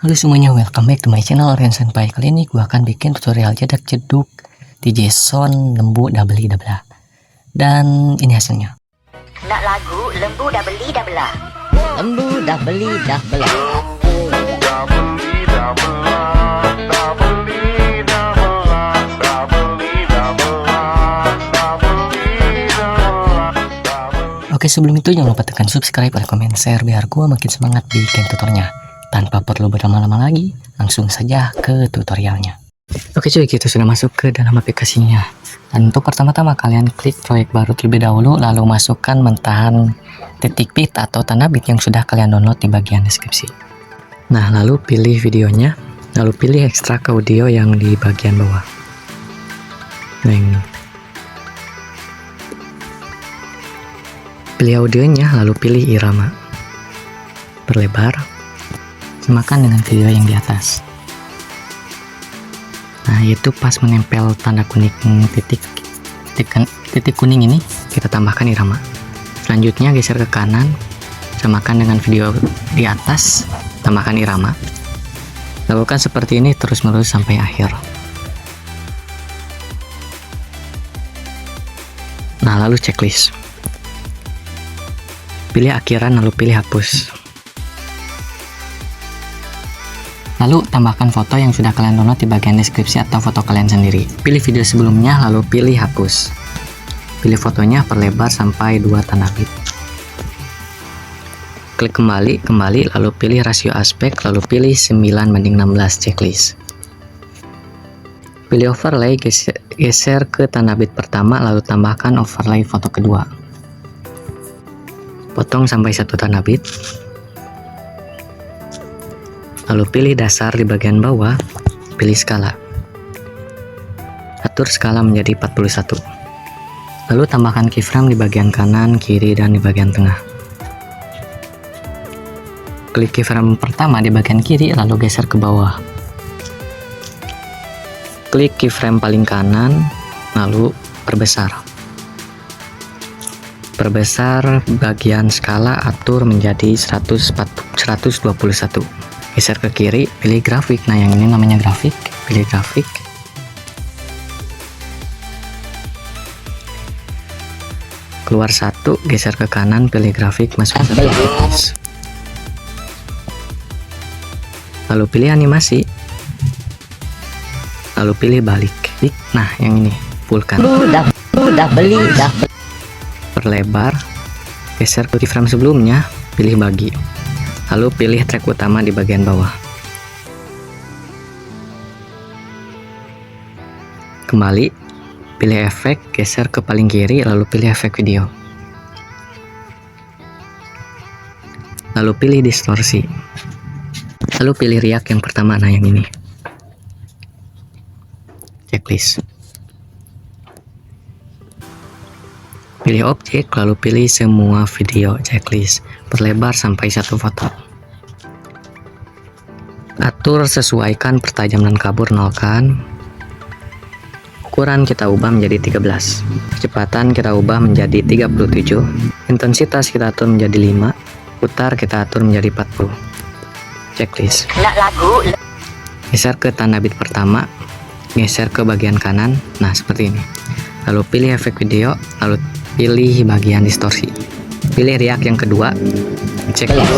Halo semuanya, welcome back to my channel Rian Senpai. Kali ini gue akan bikin tutorial cedak ceduk di JSON lembu double double. Dan ini hasilnya. Nak lagu lembu dah beli dah belah. Lembu dah beli dah belah. Oke, sebelum itu jangan lupa tekan subscribe, like, komen, share biar gue makin semangat bikin tutorialnya. Tanpa perlu berlama-lama lagi, langsung saja ke tutorialnya. Oke cuy, kita sudah masuk ke dalam aplikasinya. Dan untuk pertama-tama kalian klik proyek baru terlebih dahulu, lalu masukkan mentahan .bit atau tanda bit yang sudah kalian download di bagian deskripsi. Nah, lalu pilih videonya, lalu pilih ekstrak audio yang di bagian bawah. Nah ini. Pilih audionya, lalu pilih irama. Perlebar. Samakan dengan video yang di atas. Nah, itu pas menempel tanda kuning titik kuning ini, kita tambahkan irama. Selanjutnya geser ke kanan, samakan dengan video di atas, tambahkan irama. Lakukan seperti ini terus-menerus sampai akhir. Nah, lalu checklist. Pilih akhiran, lalu pilih hapus. Lalu tambahkan foto yang sudah kalian download di bagian deskripsi atau foto kalian sendiri. Pilih video sebelumnya, lalu pilih hapus. Pilih fotonya, perlebar sampai 2 tanda bit. Klik kembali, lalu pilih rasio aspek, lalu pilih 9:16 checklist. Pilih overlay, geser ke tanda bit pertama, lalu tambahkan overlay foto kedua. Potong sampai 1 tanda bit. Lalu pilih dasar di bagian bawah, pilih skala. Atur skala menjadi 41. Lalu tambahkan keyframe di bagian kanan, kiri, dan di bagian tengah. Klik keyframe pertama di bagian kiri, lalu geser ke bawah. Klik keyframe paling kanan, lalu perbesar. Perbesar bagian skala, atur menjadi 121. Geser ke kiri, pilih grafik. Nah, yang ini namanya grafik. Pilih grafik. Keluar 1, geser ke kanan, pilih grafik, masuk ke grafis. Lalu pilih animasi. Lalu pilih balik. Nah, yang ini, fullkan. Udah beli dah. Perlebar. Geser ke keyframe sebelumnya, pilih bagi. Lalu pilih track utama di bagian bawah. Kembali, pilih efek, geser ke paling kiri, lalu pilih efek video. Lalu pilih distorsi. Lalu pilih riak yang pertama, nah yang ini. Checklist. Pilih objek, lalu pilih semua video, checklist. Perlebar sampai 1 foto. Atur sesuaikan pertajaman kabur, nolkan. Ukuran kita ubah menjadi 13. Kecepatan kita ubah menjadi 37. Intensitas kita atur menjadi 5. Putar kita atur menjadi 40. Checklist. Nak lagu Geser ke tanda bit pertama, geser ke bagian kanan. Nah, seperti ini. Lalu pilih efek video, lalu pilih bagian distorsi. Pilih riak yang kedua, checklist.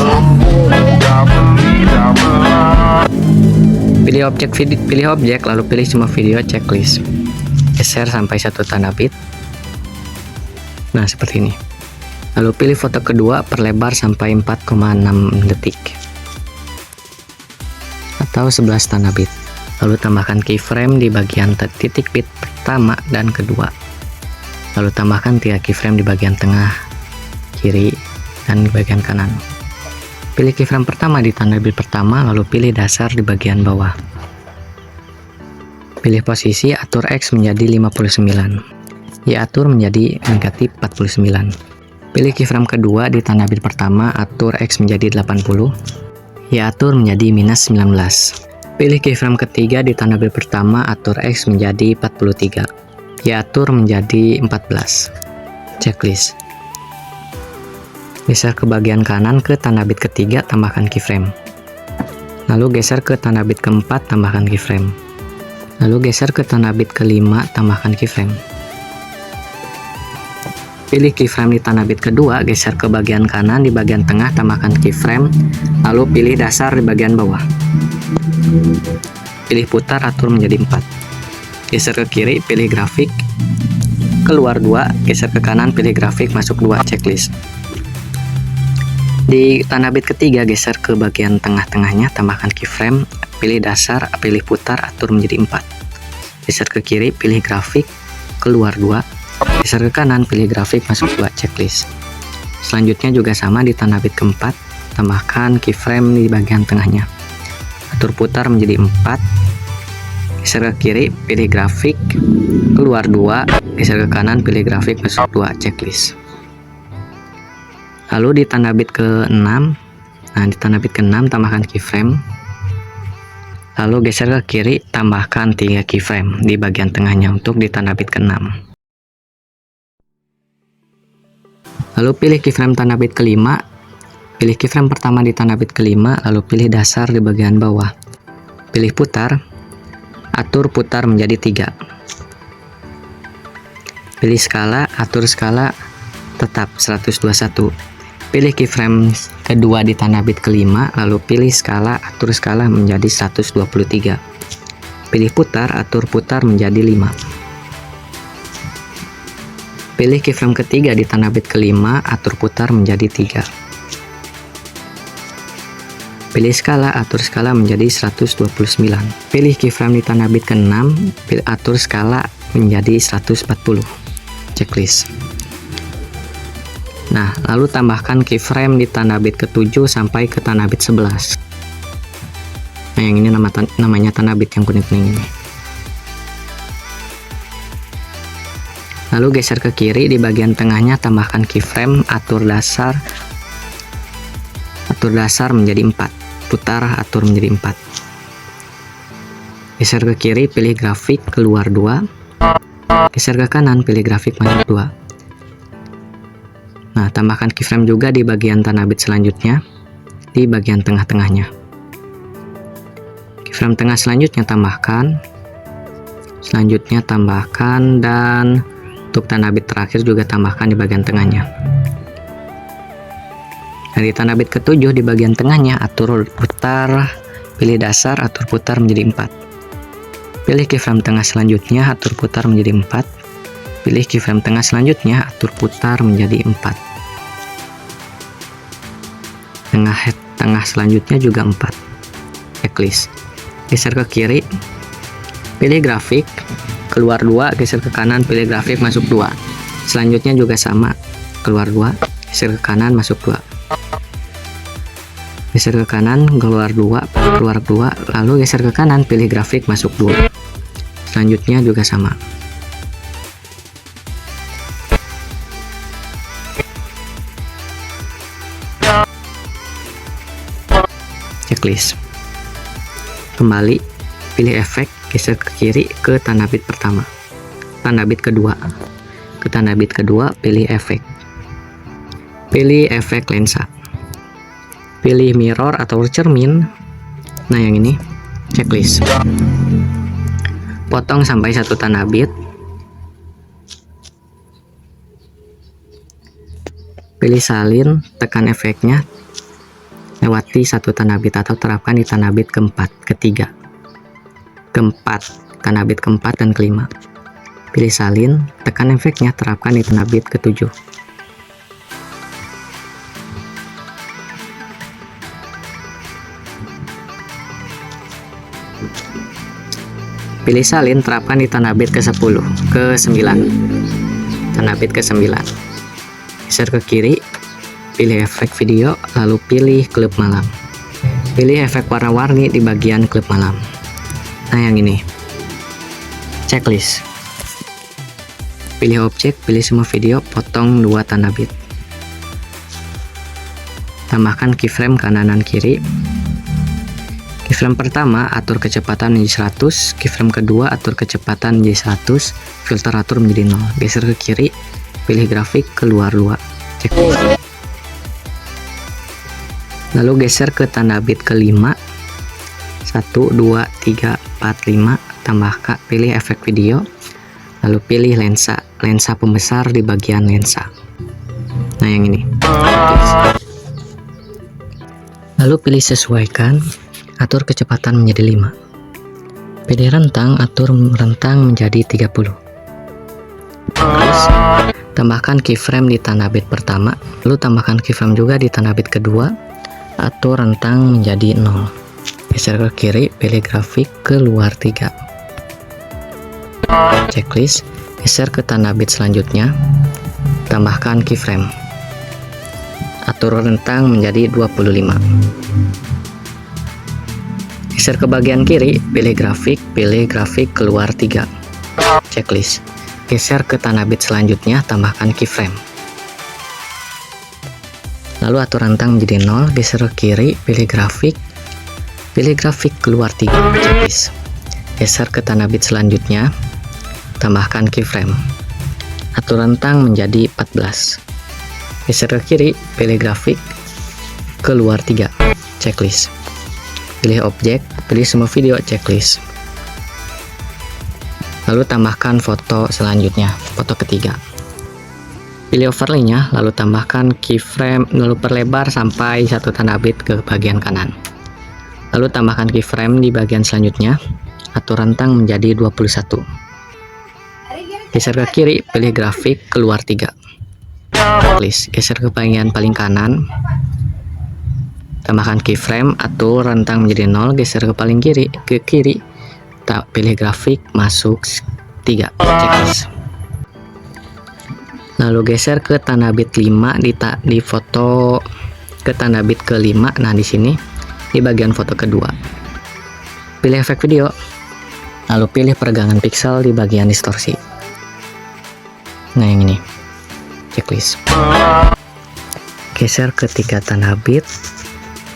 Pilih objek, lalu pilih semua video, checklist. Geser sampai 1 tanda bit. Nah, seperti ini. Lalu pilih foto kedua, perlebar sampai 4,6 detik atau 11 tanda bit. Lalu tambahkan keyframe di bagian titik bit pertama dan kedua. Lalu tambahkan 3 keyframe di bagian tengah, kiri, dan di bagian kanan. Pilih keyframe pertama di tanda bit pertama, lalu pilih dasar di bagian bawah. Pilih posisi, atur X menjadi 59. Y atur menjadi negatif 49. Pilih keyframe kedua di tanda bit pertama, atur X menjadi 80. Y atur menjadi minus 19. Pilih keyframe ketiga di tanda bit pertama, atur X menjadi 43. Y atur menjadi 14. Checklist. Geser ke bagian kanan ke tanda bit ketiga, tambahkan keyframe. Lalu geser ke tanda bit keempat, tambahkan keyframe. Lalu geser ke tanda bit kelima, tambahkan keyframe. Pilih keyframe di tanda bit kedua, geser ke bagian kanan, di bagian tengah tambahkan keyframe, lalu pilih dasar di bagian bawah. Pilih putar, atur menjadi 4. Geser ke kiri, pilih grafik, keluar 2, geser ke kanan, pilih grafik, masuk 2, checklist. Di tanda bit ketiga, geser ke bagian tengah-tengahnya, tambahkan keyframe, pilih dasar, pilih putar, atur menjadi 4. Geser ke kiri, pilih grafik, keluar 2, geser ke kanan, pilih grafik, masuk 2, checklist. Selanjutnya juga sama di tanda bit keempat, tambahkan keyframe di bagian tengahnya. Atur putar menjadi 4, geser ke kiri, pilih grafik, keluar 2, geser ke kanan, pilih grafik, masuk 2, checklist. Lalu di tanda bit ke-6, di tanda bit ke-6 tambahkan keyframe. Lalu geser ke kiri, tambahkan 3 keyframe di bagian tengahnya untuk di tanda bit ke-6. Lalu pilih keyframe tanda bit kelima, pilih keyframe pertama di tanda bit kelima, lalu pilih dasar di bagian bawah. Pilih putar, atur putar menjadi 3. Pilih skala, atur skala tetap 121. Pilih keyframe kedua di tanda bit kelima, lalu pilih skala, atur skala menjadi 123. Pilih putar, atur putar menjadi 5. Pilih keyframe ketiga di tanda bit kelima, atur putar menjadi 3. Pilih skala, atur skala menjadi 129. Pilih keyframe di tanda bit ke-6, atur skala menjadi 140. Checklist. Nah, lalu tambahkan keyframe di tanda bit ke-7 sampai ke tanda bit 11. Nah, yang ini namanya tanda bit yang kuning-kuning ini. Lalu geser ke kiri, di bagian tengahnya tambahkan keyframe, atur dasar menjadi 4. Putar, atur menjadi 4. Geser ke kiri, pilih grafik, keluar 2. Geser ke kanan, pilih grafik, masuk 2. Nah, tambahkan keyframe juga di bagian tanda bit selanjutnya, di bagian tengah-tengahnya. Keyframe tengah selanjutnya tambahkan, dan untuk tanda bit terakhir juga tambahkan di bagian tengahnya. Dari tanda bit ke-7 di bagian tengahnya, atur putar, pilih dasar, atur putar menjadi 4. Pilih keyframe tengah selanjutnya, atur putar menjadi 4. Pilih keyframe tengah selanjutnya, atur putar menjadi 4. Tengah selanjutnya juga 4. Checklist. Geser ke kiri, pilih grafik, keluar 2, geser ke kanan, pilih grafik, masuk 2. Selanjutnya juga sama, keluar 2, geser ke kanan, masuk 2. Geser ke kanan, keluar 2, lalu geser ke kanan, pilih grafik, masuk 2. Selanjutnya juga sama. Checklist. Kembali, pilih efek, geser ke kiri ke tanda bit pertama. Tanda bit kedua. Ke tanda bit kedua, pilih efek. Pilih efek lensa. Pilih mirror atau cermin. Nah, yang ini. Checklist. Potong sampai 1 tanda bit. Pilih salin, tekan efeknya. Lewati 1 tanda bit atau terapkan di tanda bit keempat, ketiga, keempat, tanda bit keempat dan kelima. Pilih salin, tekan efeknya, terapkan di tanda bit ke-7. Pilih salin, terapkan di tanda bit ke-10, ke-9, tanda bit ke-9. Geser ke kiri, pilih efek video, lalu pilih klip malam. Pilih efek warna-warni di bagian klip malam. Nah, yang ini. Checklist. Pilih objek, pilih semua video, potong 2 tanda bit. Tambahkan keyframe kanan dan kiri. Keyframe pertama, atur kecepatan menjadi 100. Keyframe kedua, atur kecepatan menjadi 100. Filter atur menjadi 0. Geser ke kiri, pilih grafik, keluar 2. Checklist. Lalu geser ke tanda bit kelima, 1, 2, 3, 4, 5, tambahkan, pilih efek video, lalu pilih lensa pembesar di bagian lensa. Nah, yang ini. Lalu pilih sesuaikan, atur kecepatan menjadi 5. Pilih rentang, atur rentang menjadi 30. Terus, tambahkan keyframe di tanda bit pertama, lalu tambahkan keyframe juga di tanda bit kedua, atur rentang menjadi 0. Geser ke kiri, pilih grafik keluar 3. Checklist, geser ke tanda bit selanjutnya, tambahkan keyframe. Atur rentang menjadi 25. Geser ke bagian kiri, pilih grafik keluar 3. Checklist. Geser ke tanda bit selanjutnya, tambahkan keyframe. Lalu atur rentang menjadi 0, geser ke kiri, pilih grafik keluar 3. Checklist. Geser ke tanda bit selanjutnya, tambahkan keyframe. Atur rentang menjadi 14. Geser ke kiri, pilih grafik keluar 3. Checklist. Pilih objek, pilih semua video, checklist. Lalu tambahkan foto selanjutnya, foto ketiga. Pilih overlay-nya, lalu tambahkan keyframe, lalu perlebar sampai 1 tanda bit ke bagian kanan. Lalu tambahkan keyframe di bagian selanjutnya, atur rentang menjadi 21. Geser ke kiri, pilih grafik keluar 3. Checklist. Geser ke bagian paling kanan, tambahkan keyframe, atur rentang menjadi 0, geser ke paling kiri, pilih grafik masuk 3. Checklist. Lalu geser ke tanda bit 5 di foto ke tanda bit ke-5. Nah, di sini di bagian foto kedua. Pilih efek video. Lalu pilih peregangan pixel di bagian distorsi. Nah, yang ini. Checklist. Geser ke 3 tanda bit,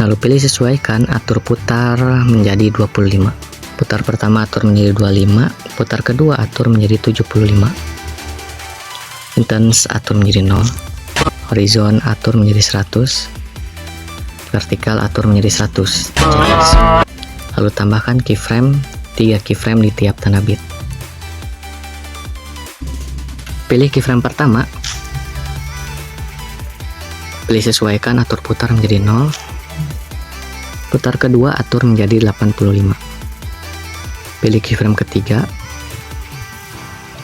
lalu pilih sesuaikan, atur putar menjadi 25. Putar pertama atur menjadi 25, putar kedua atur menjadi 75. Intense atur menjadi 0, horizon atur menjadi 100, vertikal atur menjadi 100. Checklist. Lalu tambahkan keyframe, 3 keyframe di tiap tanda bit. Pilih keyframe pertama, pilih sesuaikan, atur putar menjadi 0, putar kedua atur menjadi 85. Pilih keyframe ketiga,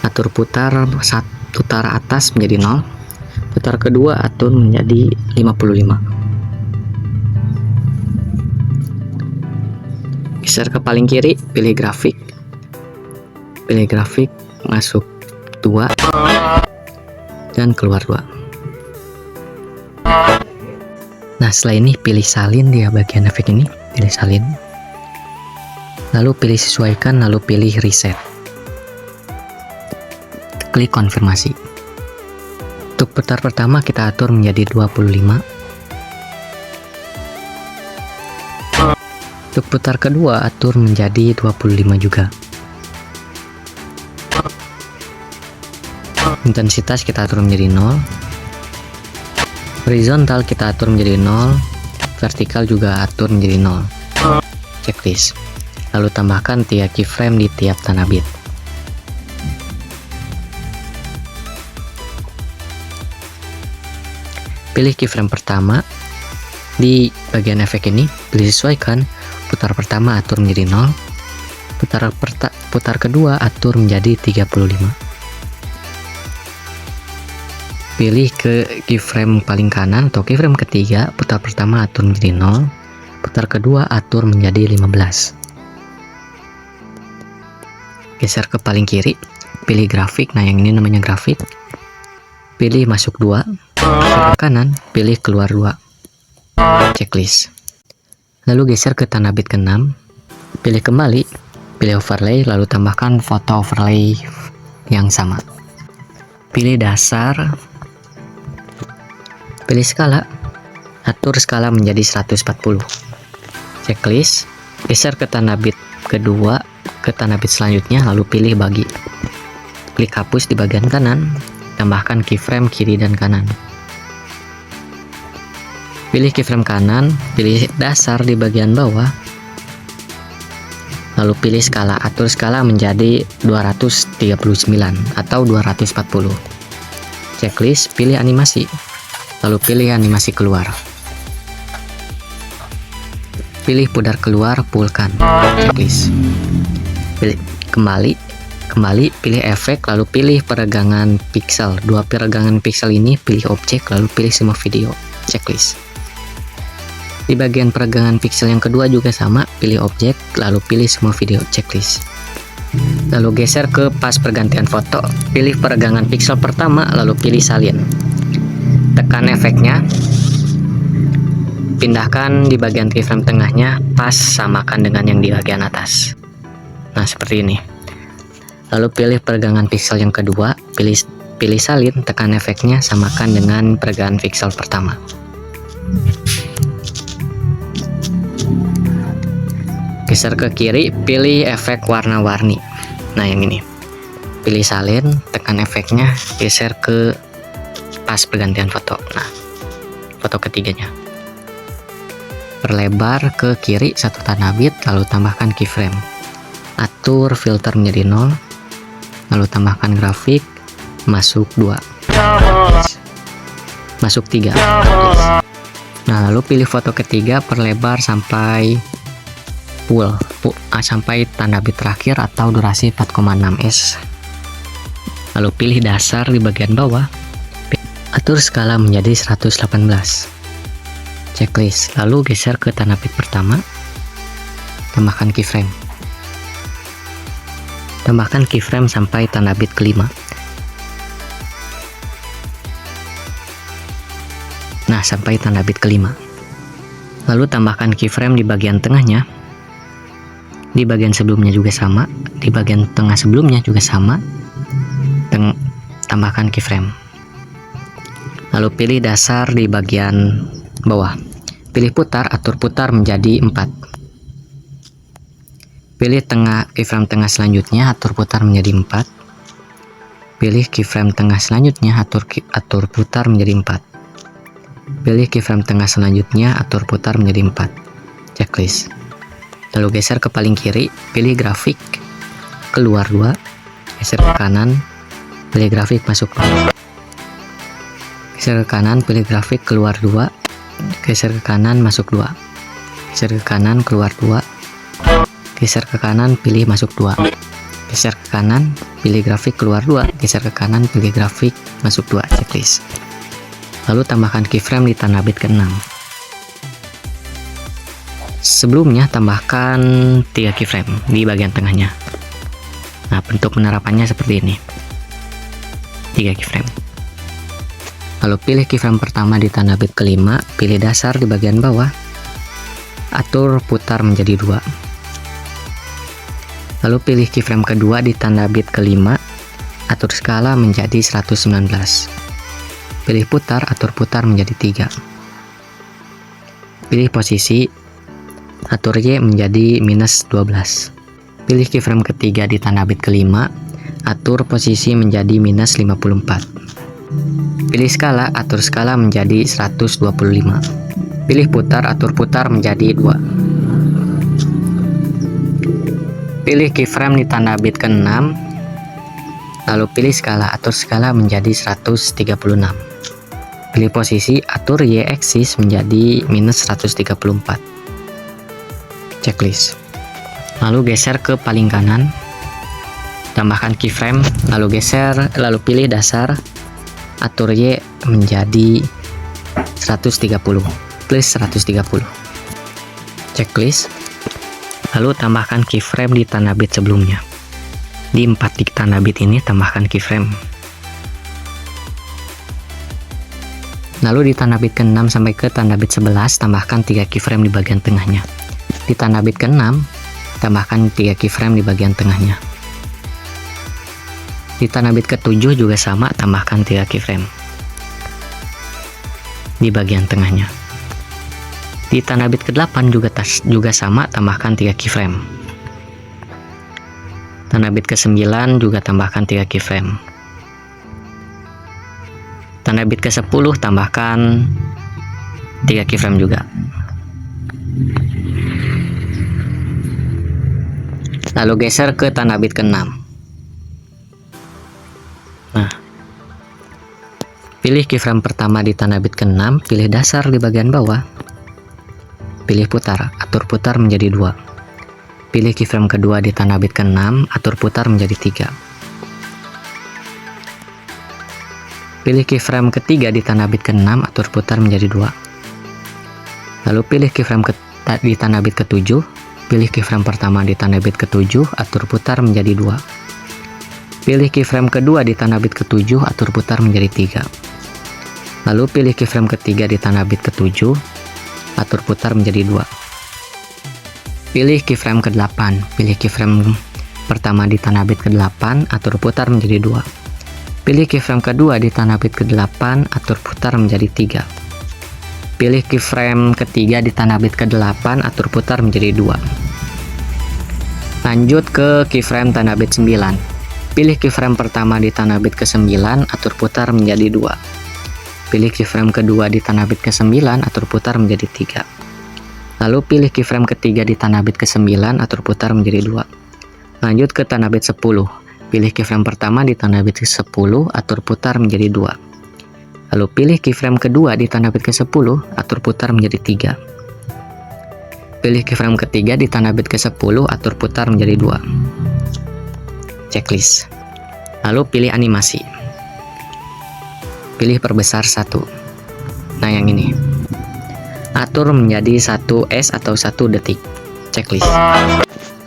atur putar atas menjadi 0, putar kedua atur menjadi 55. Geser ke paling kiri, pilih grafik masuk 2 dan keluar 2. Nah, setelah ini pilih salin di bagian efek ini, pilih salin, lalu pilih sesuaikan, lalu pilih reset, klik konfirmasi. Untuk putar pertama kita atur menjadi 25, untuk putar kedua atur menjadi 25 juga. Intensitas kita atur menjadi 0, horizontal kita atur menjadi 0, vertikal juga atur menjadi 0. Checklist. Lalu tambahkan 3 keyframe di tiap tanda bit. Pilih keyframe pertama di bagian efek ini, pilih sesuaikan, putar pertama atur menjadi 0, putar kedua atur menjadi 35. Pilih ke keyframe paling kanan atau keyframe ketiga, putar pertama atur menjadi 0, putar kedua atur menjadi 15. Geser ke paling kiri, pilih grafik, nah yang ini namanya grafik, pilih masuk 2, geser ke kanan, pilih keluar 2. Checklist. Lalu geser ke tanda bit ke-6, pilih kembali, pilih overlay, lalu tambahkan foto overlay yang sama. Pilih dasar, pilih skala, atur skala menjadi 140. Checklist. Geser ke tanda bit kedua, ke tanda bit selanjutnya, lalu pilih bagi. Klik hapus di bagian kanan, tambahkan keyframe kiri dan kanan. Pilih keyframe kanan, pilih dasar di bagian bawah, Lalu pilih skala, atur skala menjadi 239 atau 240. Checklist, pilih animasi. Lalu pilih animasi keluar. Pilih pudar keluar, pulkan. Checklist. Pilih kembali pilih efek, lalu pilih peregangan pixel. Dua peregangan pixel ini pilih objek, lalu pilih semua video. Checklist. Di bagian peregangan pixel yang kedua juga sama, pilih objek, lalu pilih semua video. Checklist. Lalu geser ke pas pergantian foto, pilih peregangan pixel pertama, lalu pilih salin. Tekan efeknya, pindahkan di bagian keyframe tengahnya, pas samakan dengan yang di bagian atas. Nah, seperti ini. Lalu pilih peregangan pixel yang kedua, pilih salin, tekan efeknya, samakan dengan peregangan pixel pertama. Geser ke kiri, pilih efek warna-warni. Nah, yang ini. Pilih salin, tekan efeknya, geser ke pas pergantian foto. Nah, foto ketiganya. Perlebar ke kiri satu tanda bit, lalu tambahkan keyframe. Atur filter menjadi 0, lalu tambahkan grafik, masuk 2, masuk 3. Nah, lalu pilih foto ketiga, perlebar sampai full, sampai tanda bit terakhir atau durasi 4,6s. Lalu pilih dasar di bagian bawah, atur skala menjadi 118. Checklist, lalu geser ke tanda bit pertama, tambahkan keyframe. Tambahkan keyframe sampai tanda bit kelima. Nah, sampai tanda bit kelima. Lalu tambahkan keyframe di bagian tengahnya. Di bagian sebelumnya juga sama, di bagian tengah sebelumnya juga sama. Tambahkan keyframe. Lalu pilih dasar di bagian bawah. Pilih putar, atur putar menjadi 4. Pilih keyframe tengah selanjutnya, atur putar menjadi 4. Pilih keyframe tengah selanjutnya, atur putar menjadi 4. Pilih keyframe tengah selanjutnya, atur putar menjadi 4. Checklist. Lalu geser ke paling kiri, pilih grafik, keluar 2, geser ke kanan, pilih grafik, masuk 2. Geser ke kanan, pilih grafik, keluar 2, geser ke kanan, masuk 2. Geser ke kanan, keluar 2, geser ke kanan, pilih masuk 2. Geser ke kanan, pilih grafik, keluar 2, geser ke kanan, pilih grafik, masuk 2. Checklist. Lalu tambahkan keyframe di tanda bit ke-6. Sebelumnya tambahkan 3 keyframe di bagian tengahnya. Nah, bentuk penerapannya seperti ini. 3 keyframe. Lalu pilih keyframe pertama di tanda bit kelima, pilih dasar di bagian bawah, atur putar menjadi 2. Lalu pilih keyframe kedua di tanda bit kelima, atur skala menjadi 119. Pilih putar, atur putar menjadi 3. Pilih posisi, atur Y menjadi -12. Pilih keyframe ketiga di tanda bit kelima, atur posisi menjadi -54. Pilih skala, atur skala menjadi 125. Pilih putar, atur putar menjadi 2. Pilih keyframe di tanda bit ke-6, lalu pilih skala, atur skala menjadi 136. Pilih posisi, atur Y axis menjadi -134. Checklist. Lalu geser ke paling kanan, tambahkan keyframe, lalu pilih dasar, atur Y menjadi 130 plus 130. Checklist. Lalu tambahkan keyframe di tanda bit sebelumnya. Di 4 titik tanda bit ini tambahkan keyframe. Lalu di tanda bit ke-6 sampai ke tanda bit 11 tambahkan 3 keyframe di bagian tengahnya. Di tanda bit ke-6 tambahkan 3 keyframe di bagian tengahnya. Di tanda bit ke-7 juga sama, tambahkan 3 keyframe di bagian tengahnya. Di tanda bit ke-8 juga sama, tambahkan 3 keyframe. Tanda bit ke-9 juga tambahkan 3 keyframe. Tanda bit ke-10 tambahkan 3 keyframe juga. Lalu geser ke tanda bit ke-6. Nah, pilih keyframe pertama di tanda bit ke-6, pilih dasar di bagian bawah. Pilih putar, atur putar menjadi 2. Pilih keyframe kedua di tanda bit ke-6, atur putar menjadi 3. Pilih keyframe ketiga di tanda bit ke-6, atur putar menjadi 2. Lalu pilih keyframe di tanda bit ke-7, pilih keyframe pertama di tanda bit ke-7, atur putar menjadi 2. Pilih keyframe kedua di tanda bit ke-7, atur putar menjadi 3. Lalu pilih keyframe ketiga di tanda bit ke-7, atur putar menjadi 2. Pilih keyframe ke-8, pilih keyframe pertama di tanda bit ke-8, atur putar menjadi 2. Pilih keyframe kedua di tanda bit ke-8, atur putar menjadi 3. Pilih keyframe ketiga di tanda bit ke-8, atur putar menjadi 2. Lanjut ke keyframe tanda bit 9. Pilih keyframe pertama di tanda bit ke-9, atur putar menjadi 2. Pilih keyframe kedua di tanda bit ke-9, atur putar menjadi 3. Lalu pilih keyframe ketiga di tanda bit ke-9, atur putar menjadi 2. Lanjut ke tanda bit 10. Pilih keyframe pertama di tanda bit ke-10, atur putar menjadi 2. Lalu pilih keyframe kedua di tanda bit ke-10, atur putar menjadi 3. Pilih keyframe ketiga di tanda bit ke-10, atur putar menjadi 2. Checklist. Lalu pilih animasi. Pilih perbesar 1. Nah, yang ini. Atur menjadi 1S atau 1 detik. Checklist.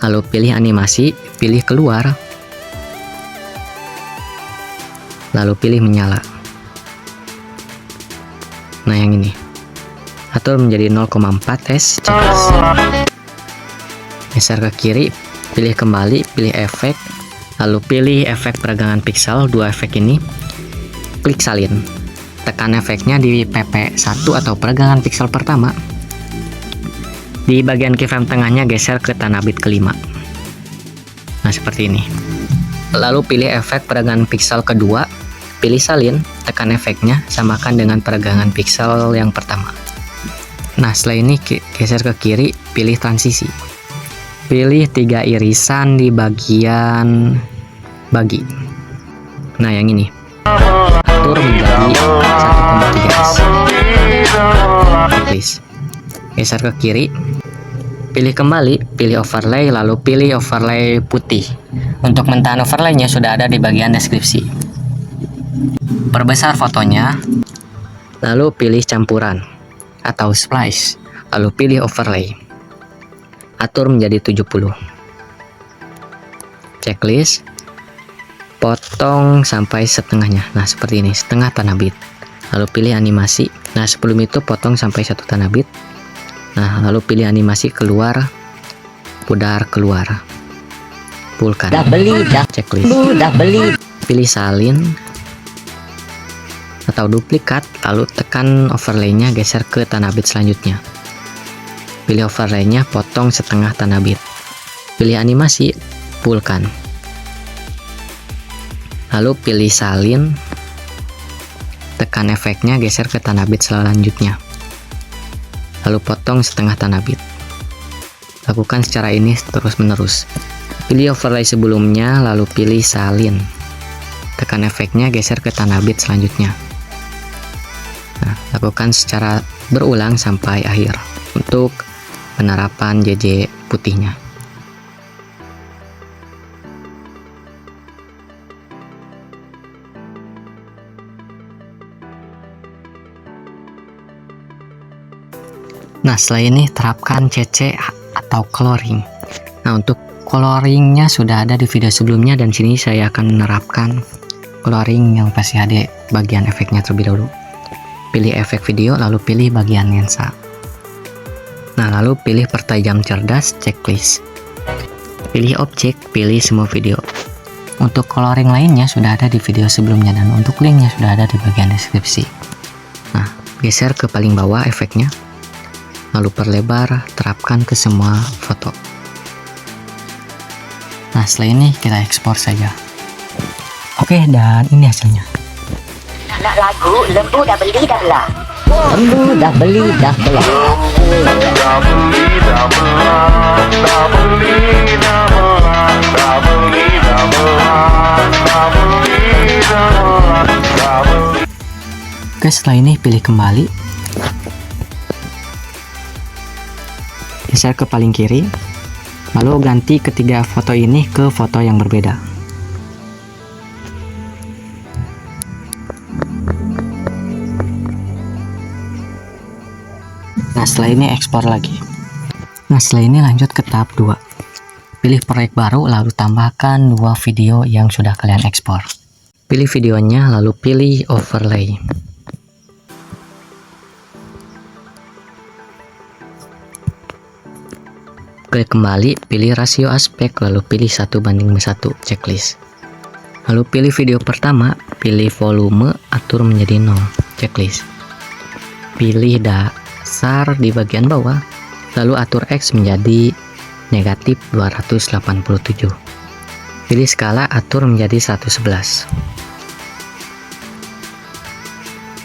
Lalu pilih animasi, pilih keluar. Lalu pilih menyala. Nah, yang ini. Atur menjadi 0,4S. Checklist. Geser ke kiri, pilih kembali, pilih efek. Lalu pilih efek peregangan pixel, 2 efek ini. Klik salin. Tekan efeknya di PP1 atau peregangan pixel pertama. Di bagian keyframe tengahnya geser ke tanda bit ke-5. Nah, seperti ini. Lalu pilih efek peregangan pixel kedua, pilih salin, tekan efeknya, samakan dengan peregangan pixel yang pertama. Nah, setelah ini geser ke kiri, pilih transisi. Pilih 3 irisan di bagian bagi. Nah, yang ini. Atur menjadi 1,3S. Checklist. Geser ke kiri, pilih kembali, pilih overlay, lalu pilih overlay putih. Untuk mentahan overlaynya sudah ada di bagian deskripsi. Perbesar fotonya, lalu pilih campuran atau splice, lalu pilih overlay. Atur menjadi 70. Checklist. Potong sampai setengahnya. Nah, seperti ini, setengah tanda bit. Lalu pilih animasi. Nah, sebelum itu potong sampai 1 tanda bit. Nah, lalu pilih animasi keluar, pudar keluar. Pulkan. Checklist. Pilih salin atau duplikat, lalu tekan overlaynya, geser ke tanda bit selanjutnya. Pilih overlaynya, potong setengah tanda bit. Pilih animasi, pulkan. Lalu pilih salin, tekan efeknya, geser ke tanda bit selanjutnya. Lalu potong setengah tanda bit. Lakukan secara ini terus menerus. Pilih overlay sebelumnya, lalu pilih salin. Tekan efeknya, geser ke tanda bit selanjutnya. Nah, lakukan secara berulang sampai akhir untuk penerapan JJ putihnya. Nah, setelah ini terapkan CC atau coloring. Nah, untuk coloringnya sudah ada di video sebelumnya, dan sini saya akan menerapkan coloring yang pasti ada bagian efeknya terlebih dahulu. Pilih efek video, lalu pilih bagian lensa. Nah, lalu pilih pertajam cerdas, checklist. Pilih objek, pilih semua video. Untuk coloring lainnya sudah ada di video sebelumnya, dan untuk linknya sudah ada di bagian deskripsi. Nah, geser ke paling bawah efeknya. Lalu perlebar, terapkan ke semua foto. Nah, setelah ini kita ekspor saja. Oke, dan ini hasilnya. Nak lagu lembu dah beli dah belah. Lembu dah beli dah belah. Dah beli dah belah. Oke, setelah ini pilih kembali, geser ke paling kiri, lalu ganti ketiga foto ini ke foto yang berbeda. Nah, setelah ini ekspor lagi. Nah, setelah ini lanjut ke tahap 2. Pilih proyek baru, lalu tambahkan 2 video yang sudah kalian ekspor. Pilih videonya, lalu pilih overlay. Klik kembali, pilih rasio aspek, lalu pilih 1:1 checklist. Lalu pilih video pertama, pilih volume, atur menjadi 0 checklist. Pilih dasar di bagian bawah, lalu atur X menjadi negatif 287. Pilih skala, atur menjadi 111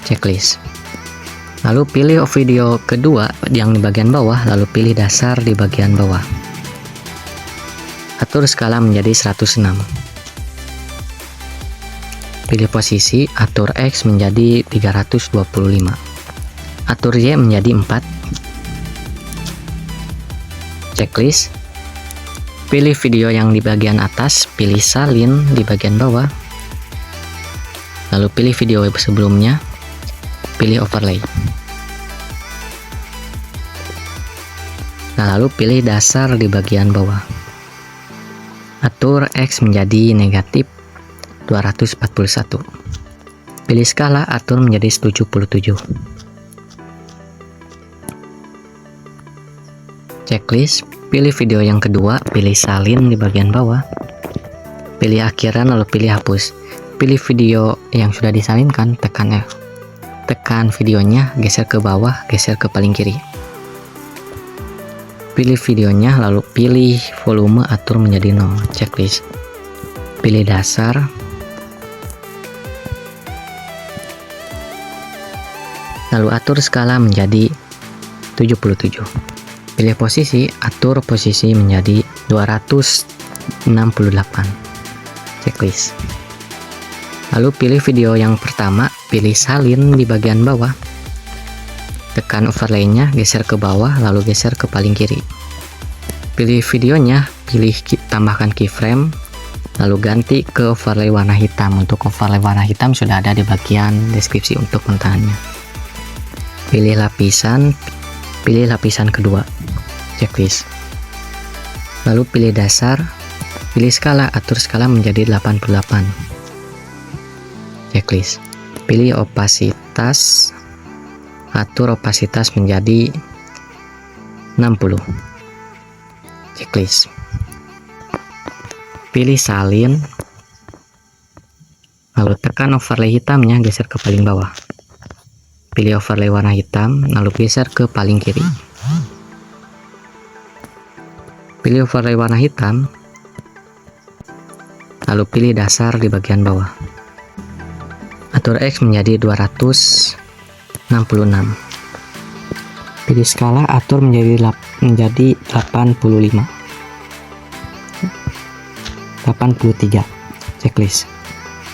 checklist. Lalu pilih video kedua yang di bagian bawah, lalu pilih dasar di bagian bawah. Atur skala menjadi 106. Pilih posisi, atur X menjadi 325. Atur Y menjadi 4. Checklist. Pilih video yang di bagian atas, pilih salin di bagian bawah. Lalu pilih video sebelumnya, pilih overlay. Nah, lalu pilih dasar di bagian bawah. Atur X menjadi negatif 241. Pilih skala, atur menjadi 77. Checklist. Pilih video yang kedua, pilih salin di bagian bawah. Pilih akhiran, lalu pilih hapus. Pilih video yang sudah disalinkan, tekan F. Tekan videonya, geser ke bawah, geser ke paling kiri. Pilih videonya, lalu pilih volume, atur menjadi 0 checklist. Pilih dasar, lalu atur skala menjadi 77. Pilih posisi, atur posisi menjadi 268 checklist. Lalu pilih video yang pertama, pilih salin di bagian bawah. Tekan overlay-nya, geser ke bawah, lalu geser ke paling kiri. Pilih videonya, pilih tambahkan keyframe, lalu ganti ke overlay warna hitam. Untuk overlay warna hitam sudah ada di bagian deskripsi untuk mentahannya. Pilih lapisan kedua, checklist. Lalu pilih dasar, pilih skala, atur skala menjadi 88. Checklist. Pilih opasitas, atur opasitas menjadi 60. Checklist. Pilih salin, lalu tekan overlay hitamnya, geser ke paling bawah. Pilih overlay warna hitam, lalu geser ke paling kiri. Pilih overlay warna hitam, lalu pilih dasar di bagian bawah. Atur X menjadi 266. Pilih skala, atur menjadi 85. 83. Checklist.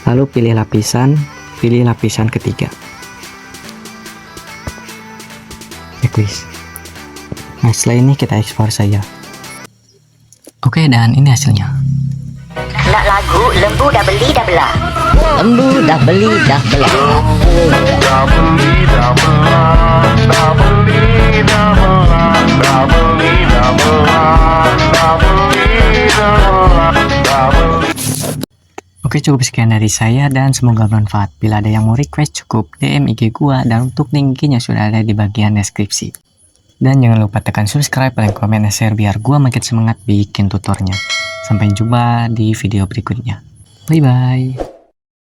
Lalu pilih lapisan ketiga. Checklist. Nah, setelah ini kita ekspor saja. Oke, dan ini hasilnya. Nak lagu, lembu dah beli dah belah. Lembu dah beli dah belah. Oke, cukup sekian dari saya dan semoga bermanfaat. Bila ada yang mau request, cukup DM IG gua, dan untuk link IG-nya sudah ada di bagian deskripsi. Dan jangan lupa tekan subscribe, like, komen, dan share biar gua makin semangat bikin tutornya. Sampai jumpa di video berikutnya. Bye bye.